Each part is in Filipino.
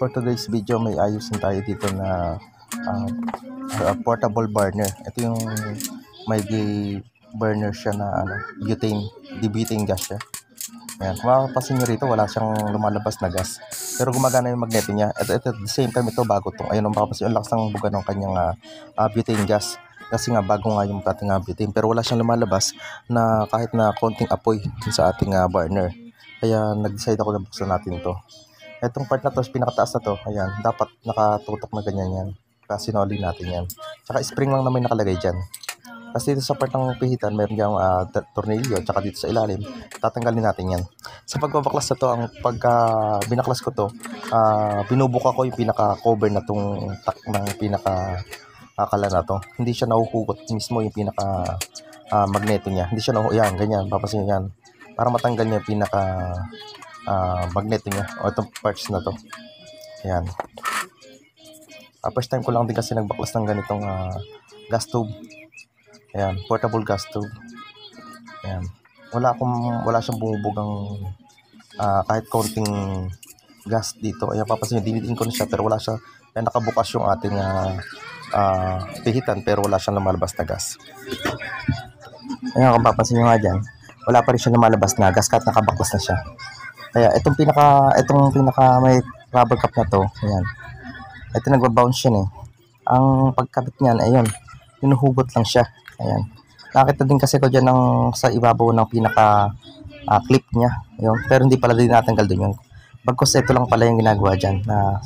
For today's video, may ayusin tayo dito na portable burner. Ito yung may burner siya na butane, di-butane gas siya. Ayan, kung makapasin nyo rito, wala siyang lumalabas na gas. Pero gumagana yung magneto niya. Ito, at the same time, ito bago to. Ayun, makapasin yung lakas ng buga ng kanyang butane gas. Kasi nga bago nga yung ating butane. Pero wala siyang lumalabas na kahit na konting apoy sa ating burner. Kaya nag-decide ako na buksan natin to. Itong part na to, pinakataas na to, ayan, dapat nakatutok na ganyan yan. Kasi sinoli natin yan. Tsaka spring lang na may nakalagay dyan. Kasi dito sa part ng pihitan, meron diyang tornilyo, tsaka dito sa ilalim, tatanggalin natin yan. Sa pagbabaklas na to, ang pagka binaklas ko to, binubuka ko yung pinaka-cover na tong ng pinaka-kala na to. Hindi siya nahuhugot mismo yung pinaka-magneto niya. Hindi siya yan, ganyan, papasin yan. Para matanggal niya yung magneto niya o itong parts na to. Ayan. First time ko lang din kasi nagbaklas ng ganitong gas tube. Ayan, portable gas tube. Ayan. Wala siyang bumubugang kahit konting gas dito. Ayan, papasin nyo, dinitin ko na siya pero wala siya. Ayan, nakabukas yung ating pihitan pero wala siyang lumalabas na gas. Ayan, kung papasin nyo nga dyan, wala pa rin siya lumalabas na gas kahit nakabaklas na siya. Kaya itong pinaka may rubber cap na to, ayan. Ito nagba-bounce yan eh. Ang pagkabit niyan, ayun, hinuhugot lang siya. Ayan. Nakita din kasi ko diyan sa ibabaw ng pinaka clip niya, ayun. Pero hindi pala din natanggal din yun. Bagkus ito lang pala yung ginagawa diyan na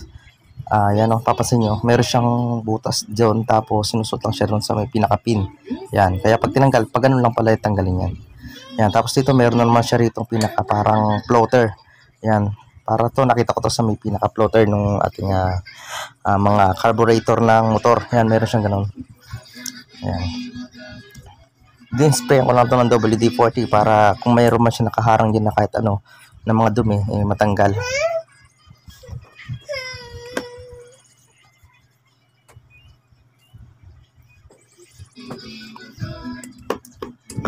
yan oh, papasin niyo, meron siyang butas diyon tapos sinusot lang siya doon sa may pinaka pin. Yan. Kaya pag tinanggal, pag ganun lang pala itanggalin yan. Yan, tapos dito meron na naman siya rito pinaka parang floater. Yan, para to nakita ko to sa may pinaka floater nung ating mga carburetor ng motor. Yan, meron siyang ganun. Yan. Din spray ko lang to ng WD-40 para kung mayroon man siya nakaharang din na kahit ano na mga dumi matanggal.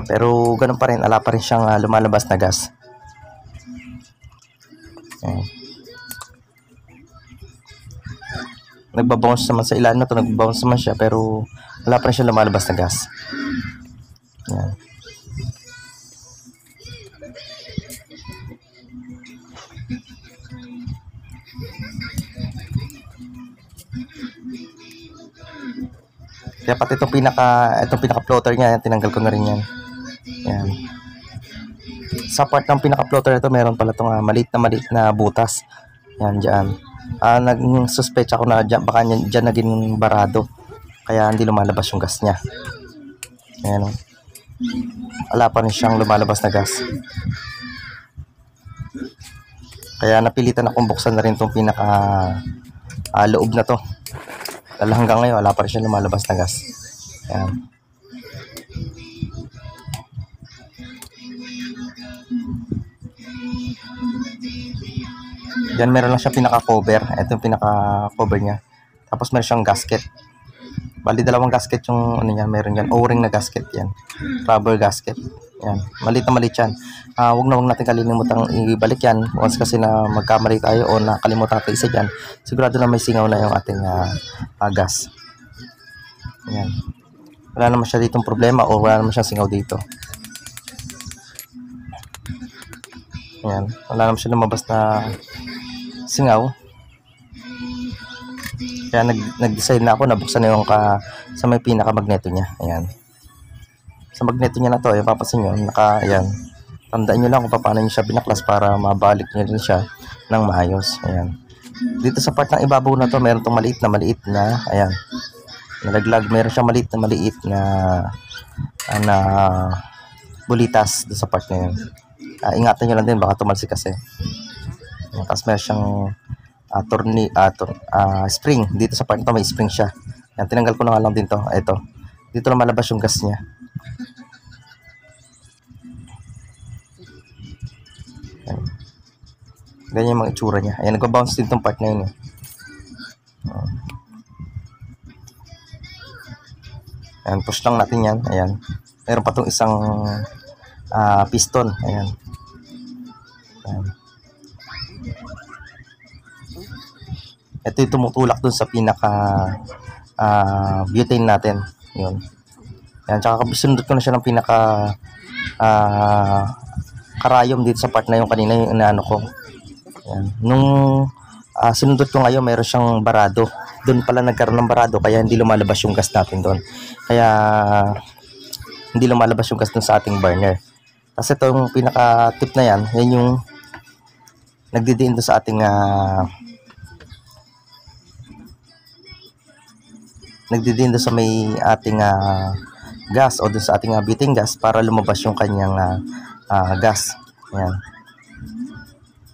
Pero ganun pa rin, ala pa rin siyang lumalabas na gas. Ayan. Nagbabounce naman sa ilalim na to, nagbabounce naman siya pero wala pa rin siya lumalabas na gas. Ayan. Kaya pati itong pinaka floater niya, tinanggal ko na rin yan. Ayan. Sa part ng pinaka floater ito, meron pala itong maliit na butas. Yan, dyan. Nag-suspect ako na dyan, baka dyan naging barado. Kaya hindi lumalabas yung gas niya. Ayan. Wala pa rin siyang lumalabas na gas. Kaya napilitan akong buksan na rin itong pinaka loob na to. Dahil hanggang ngayon, wala pa rin siya lumalabas na gas. Ayan. Yan, meron lang siya pinaka-cover. Ito yung pinaka-cover niya. Tapos meron siyang gasket. Bali, dalawang gasket yung ano niya. Meron yan. O-ring na gasket yan. Rubber gasket. Yan. Malit na malit yan. Huwag natin kalimutang ibalik yan. Once kasi na magkamali tayo o nakalimutan natin isa dyan, sigurado na may singaw na yung ating gas. Yan. Wala naman siya ditong problema o wala naman siyang singaw dito. Yan. Wala naman siya lumabas na singaw. Kaya nag-decide na ako na buksan na yung sa may pinaka-magneto niya. Ayan. Sa magneto niya na to, ayan, papasin nyo, ayan. Tandaan nyo lang kung paano nyo siya binaklas para mabalik nyo rin siya ng maayos. Ayan. Dito sa part ng ibabaw na to, meron tong maliit na, ayan, nalaglag. Meron siyang maliit na bulitas doon sa part na yun. Ingatan nyo lang din, baka tumalsik kasi. Ayan, tapos meron siyang spring. Dito sa part nito may spring siya. Ayan, tinanggal ko na nga lang din to. Ito. Dito na malabas yung gas niya. Ayan. Ganyan yung mga itsura niya. Ayan, nag-bounce din tong part na yun. Ayan, push lang natin yan. Ayan. Meron pa tong isang piston. Ayan. Ayan. Ito yung tumutulak dun sa pinaka butane natin. Yun. Yan, tsaka sinundot ko na siya ng pinaka karayom dito sa part na yung kanina yung inaano ko. Yan. Nung sinundot ko ngayon, mayroon siyang barado. Doon pala nagkaroon ng barado, kaya hindi lumalabas yung gas natin doon. Kaya hindi lumalabas yung gas dun sa ating burner. Kasi itong pinaka tip na yan, yan yung nagdidiin doon sa ating nagdidiin doon sa may ating gas o doon sa ating butane gas para lumabas yung kanyang gas. Ayan.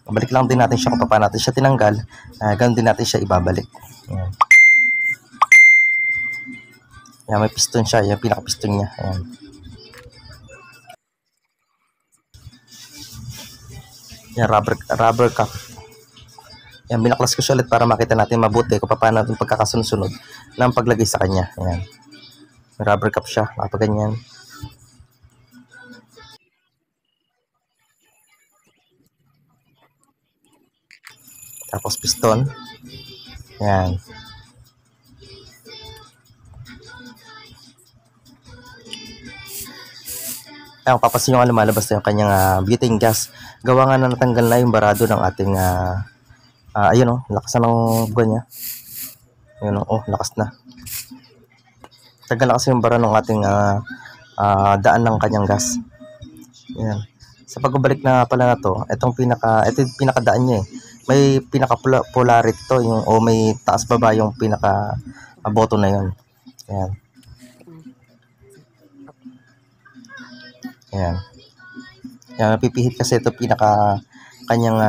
Balik lang din natin siya kung paano natin siya tinanggal. Ganun din natin siya ibabalik. Ayan. Ayan, may piston siya. Yung pinaka-piston niya. Ayan. Yan, rubber cup. Yan, binaklas ko siya ulit para makita natin mabuti kung paano natin pagkakasunod-sunod ng paglagay sa kanya. Yan. May rubber cup siya, nakapaganyan. Tapos piston. Yan. Ayan, papasin yung lumalabas na yung kanyang butane gas. Gawa nga na natanggal na yung barado ng ating ayun lakas na ng buwan niya. Ayun lakas na. Tagal na kasi yung bara ng ating daan ng kanyang gas. Ayan. Sa pagbabalik na pala na to, ito yung pinakadaan niya eh. May pinaka polarity to, yung may taas baba yung pinaka button na yun. Ayan. Ayan. Ayan, napipihit kasi ito pinaka kanyang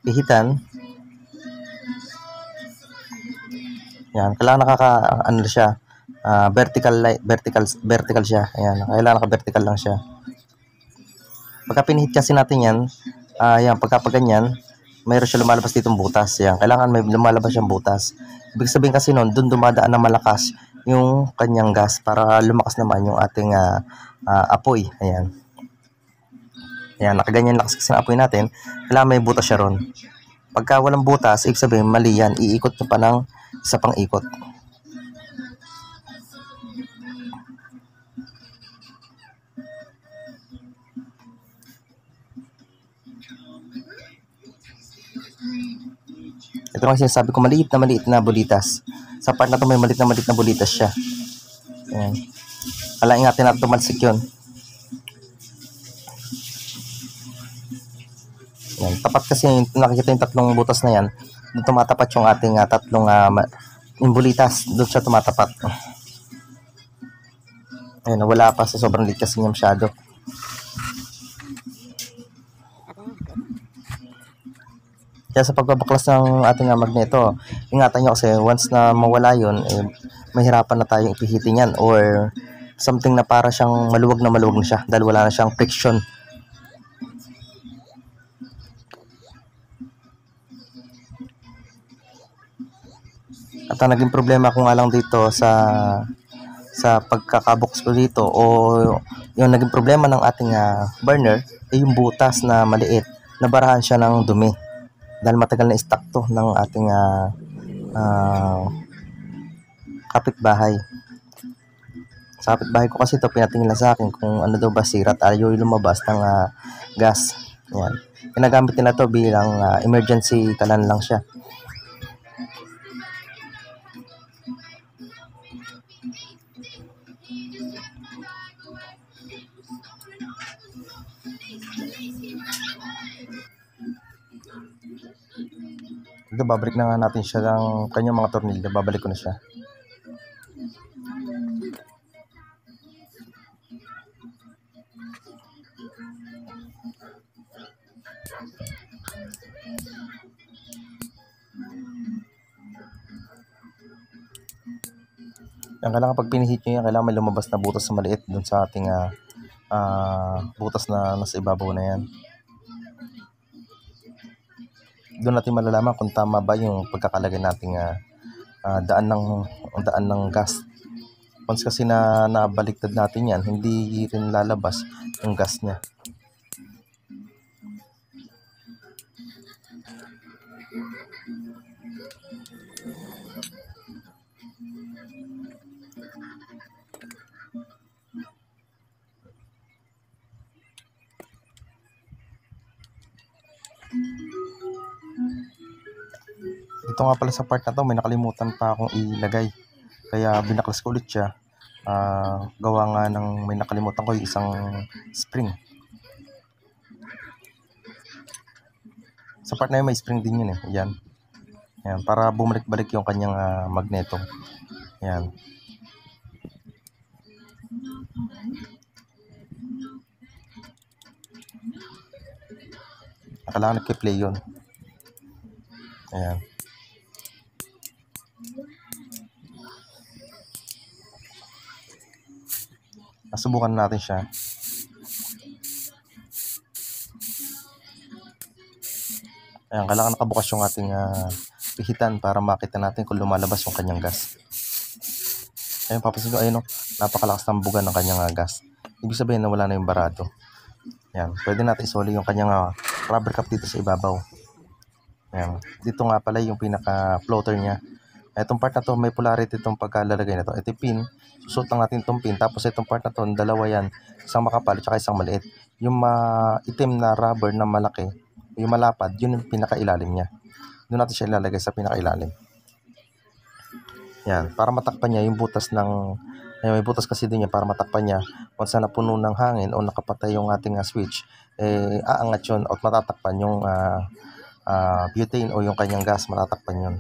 pihitan. Ayan, kailangan siya, vertical siya. Ayan, kailangan naka-vertical lang siya. Pagka pinihit kasi natin yan, ayan, pagka ganyan, mayroon siya lumalabas ditong butas. Ayan, kailangan may lumalabas siyang butas. Ibig sabihin kasi nun, dun dumadaan na malakas yung kanyang gas para lumakas naman yung ating apoy. Ayan. Ayan, nakaganyan lakas kasi ng apoy natin. Kailangan may butas siya ron. Pagka walang butas, ibig sabihin mali yan. Iikot nyo pa ng isa pang ikot. Ito lang sinasabi ko, maliit na bulitas. Sa part na to may maliit na bulitas siya. Ayan. Kala ingatin natin tumalsik yun. Ayan. Tapat kasi nakikita yung tatlong butas na yan. Doon tumatapat yung ating tatlong yung bulitas. Doon siya tumatapat. Ayan, wala pa sa sobrang liit kasi niya masyado. Kaya sa pagbabaklas ng ating magneto, ingatan nyo kasi once na mawala yun, mahirapan na tayong ipihitin yan or something na para siyang maluwag na siya dahil wala na siyang friction. At ang naging problema ko nga lang dito sa pagkakabox ko dito o yung naging problema ng ating burner ay yung butas na maliit, nabarahan siya ng dumi. Dahil matagal na stock to ng ating kapitbahay. Sa kapitbahay ko kasi ito, pinatingin lang sa akin kung ano daw ba sira at ayaw lumabas ng gas. Yan. Ginagamit nila to bilang emergency kalan lang siya. Ito, babalik na nga natin siya ng kanyang mga tornilyo. Babalik ko na siya. Yan, kailangan pag pinihit nyo yan, kailangan may lumabas na butas na maliit dun sa ating butas na nasa ibabaw na yan. Doon natin malalaman kung tama ba yung pagkakalagay nating daan ng gas. Once kasi na nabaliktad natin yan, hindi rin lalabas yung gas niya. Ito nga pala sa part na to, may nakalimutan pa akong ilagay. Kaya binaklas ko ulit siya. Gawa nga ng may nakalimutan ko yung isang spring. Sa part na yun may spring din yun eh. Yan. Yan, para bumalik-balik yung kanyang magneto. Yan. Kailangan nagki-play yun. Ayan. Subukan natin siya. Ayan, kailangan nakabukas yung ating pihitan para makita natin kung lumalabas yung kanyang gas. Ayun, papasin ko, ayun o, napakalakas ng buga ng kanyang gas. Ibig sabihin na wala na yung barado. Ayan, pwede natin isoli yung kanyang rubber cap dito sa ibabaw. Ayan, dito nga pala yung pinaka-floater niya. Itong part na to, may polarity itong pagkalalagay na to. Ito yung pin, susot lang natin itong pin. Tapos itong part na to, dalawa yan. Isang makapal at isang maliit. Yung itim na rubber na malaki, yung malapad, yun yung pinakailalim niya. Doon natin siya ilalagay sa pinakailalim. Yan, para matakpan niya yung butas ng, may butas kasi din niya para matakpan niya. Once na napuno ng hangin o nakapatay yung ating switch, aangat yun at matatakpan yung butane o yung kanyang gas, matatakpan yun.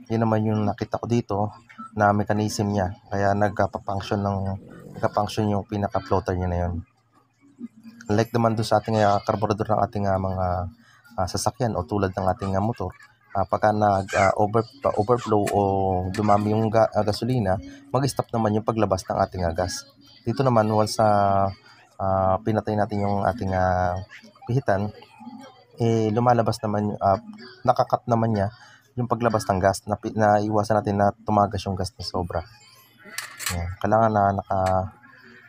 Yun naman yung nakita ko dito na mechanism niya. Kaya nagka-function yung pinaka-floater niya na yun. Like naman doon sa ating carburetor ng ating mga sasakyan o tulad ng ating motor, pagka nag-overflow o dumami yung gasolina, mag-stop naman yung paglabas ng ating gas. Dito naman, once pinatay natin yung ating pihitan, lumalabas naman, nakakat naman niya yung paglabas ng gas na iwasan natin na tumagas yung gas na sobra. Yan. Kailangan na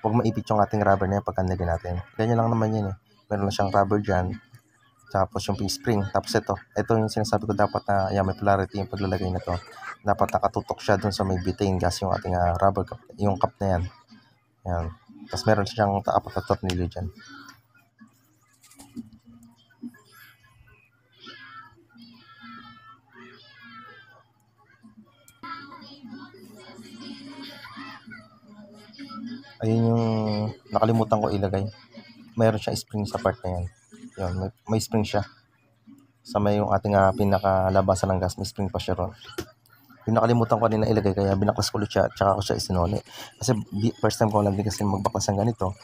huwag maipit yung ating rubber na yan pagka nilagay natin. Ganyan lang naman yan eh. Meron na siyang rubber dyan. Tapos yung spring. Tapos ito yung sinasabi ko, dapat na may polarity yung paglalagay na to. Dapat nakatutok siya dun sa may butane gas yung ating rubber cup, yung cup na yan. Yan. Tapos meron siyang apat na tornilyo dyan. Ayun yung nakalimutan ko ilagay. Mayroon siyang spring sa part na yan. Yun, may spring siya. Sa may yung ating pinakalabasan ng gas, may spring pa siya ron. Yung nakalimutan ko din na ilagay, kaya binaklas ko ulit siya, tsaka ko siya isinoli. Kasi first time ko lang din kasi magbaklas ng ganito.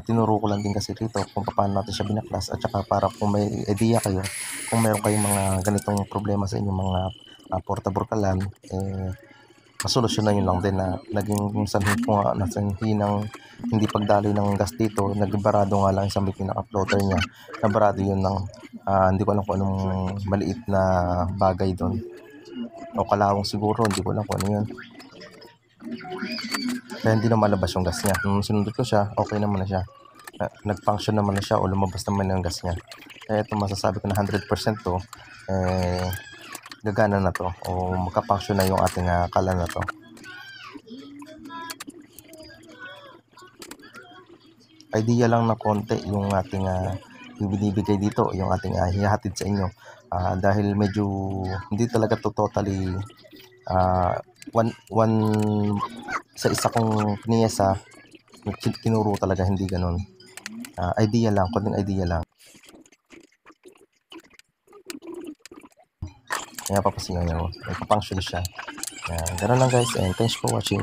Tinuro ko lang din kasi dito kung paano natin siya binaklas. At saka para kung may idea kayo, kung meron kayong mga ganitong problema sa inyong mga portable kalan, masolusyonan yun lang din na naging sanhi ng hindi pagdaloy ng gas dito. Nagbarado nga lang isang may pinaka-floater niya. Nabarado yun ng hindi ko alam kung anong maliit na bagay doon. O kalawang siguro, hindi ko alam kung ano yun. Kaya hindi na malabas yung gas niya. Nung sinundot ko siya, okay naman na siya. Nag-function naman na siya o lumabas naman yung gas niya. Kaya ito masasabi ko na 100% to, gagana na to o magka-function na yung ating kalan na to. Idea lang na konti yung ating ibinibigay dito, yung ating hihatid sa inyo, dahil medyo hindi talaga to totally one sa isa kong piniyesa tinuro talaga, hindi ganun. Idea lang, konting idea lang. Kaya papasingan nyo, may function siya. Ganun lang guys, and thanks for watching.